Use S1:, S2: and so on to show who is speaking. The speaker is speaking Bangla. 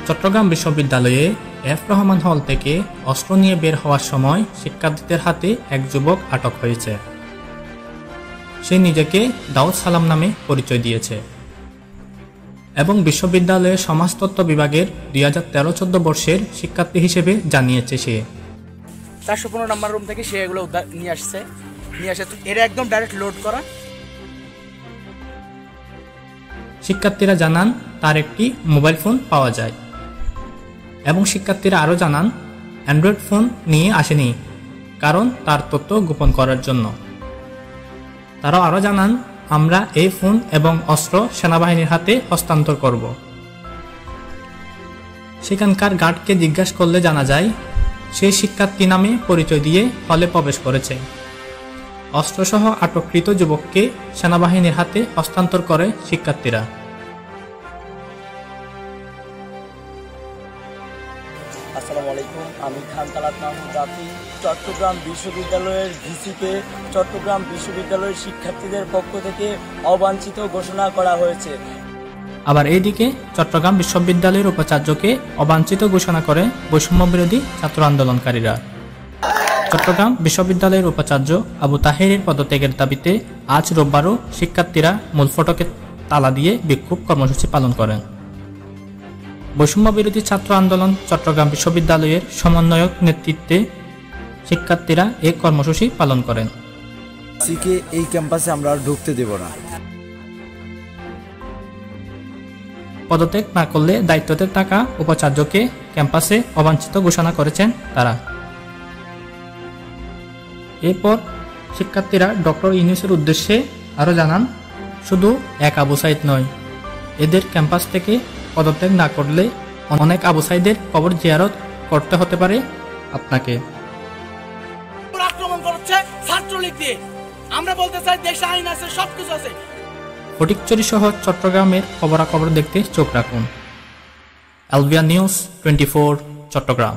S1: চট্টগ্রাম বিশ্ববিদ্যালয়ে এফ রহমান হল থেকে অস্ত্র নিয়ে বের হওয়ার সময় শিক্ষার্থীদের হাতে এক যুবক আটক হয়েছে। সে নিজেকে দাউদ সালাম নামে পরিচয় দিয়েছে এবং বিশ্ববিদ্যালয়ের সমাজতত্ত্ব বিভাগের 2013-14 বর্ষের শিক্ষার্থী হিসেবে জানিয়েছে সে
S2: 415 নম্বর রুম থেকে সে এগুলো নিয়ে আসে এর একদম ডাইরেক্ট লোড করা।
S1: শিক্ষার্থীরা জানান তার একটি মোবাইল ফোন পাওয়া যায় এবং শিক্ষার্থীরা আরও জানান অ্যান্ড্রয়েড ফোন নিয়ে আসেনি কারণ তার তথ্য গোপন করার জন্য। তারাও আরও জানান আমরা এই ফোন এবং অস্ত্র সেনাবাহিনীর হাতে হস্তান্তর করব। সেখানকার গার্ডকে জিজ্ঞাসা করলে জানা যায় সে শিক্ষার্থী নামে পরিচয় দিয়ে হলে প্রবেশ করেছে। অস্ত্রসহ আটককৃত যুবককে সেনাবাহিনীর হাতে হস্তান্তর করে শিক্ষার্থীরা।
S3: আসসালামু আলাইকুম, আমি খান তালাত মাহমুদ রাফি। চট্টগ্রাম বিশ্ববিদ্যালয়ের ভিসিতে চট্টগ্রাম বিশ্ববিদ্যালয়ের শিক্ষার্থীদের পক্ষ থেকে অবাঞ্ছিত ঘোষণা করা হয়েছে।
S1: আবার এইদিকে চট্টগ্রাম বিশ্ববিদ্যালয়ের উপাচার্যকে অবাঞ্ছিত ঘোষণা করে বৈষম্য বিরোধী ছাত্র আন্দোলনকারীরা। চট্টগ্রাম বিশ্ববিদ্যালয়ের উপাচার্য আবু তাহেরের পদত্যাগের দাবিতে আজ রোববারও শিক্ষার্থীরা মূল ফটকে তালা দিয়ে বিক্ষোভ কর্মসূচি পালন করেন। বৈষম্য বিরোধী ছাত্র আন্দোলন চট্টগ্রাম বিশ্ববিদ্যালয়ের সমন্বয়ক নেতৃত্বে শিক্ষার্থীরা এই কর্মসূচি পালন করেন।
S4: এই ক্যাম্পাসে আমরা ঢুকতে দেব না।
S1: পদত্যাগ না করলে দায়িত্বতে থাকা উপাচার্যকে ক্যাম্পাসে অবাঞ্ছিত ঘোষণা করেছেন তারা। এরপর শিক্ষার্থীরা ডক্টর ইউনূসের উদ্দেশ্যে আরও জানান শুধু এক আবু সাইদ নয়, এদের ক্যাম্পাস থেকে পদত্যাগ না করলে অনেক আবু সাইদের কবর জিয়ারত করতে হতে পারে আপনাকে।
S2: আক্রমণ করছে ছাত্রলীগ দিয়ে। আমরা বলতে চাই দেশে আইন আছে, সবকিছু আছে।
S1: ফটিকছড়ি সহ চট্টগ্রামের খবরাখবর দেখতে চোখ রাখুন। আলবিয়া নিউজ 24 চট্টগ্রাম।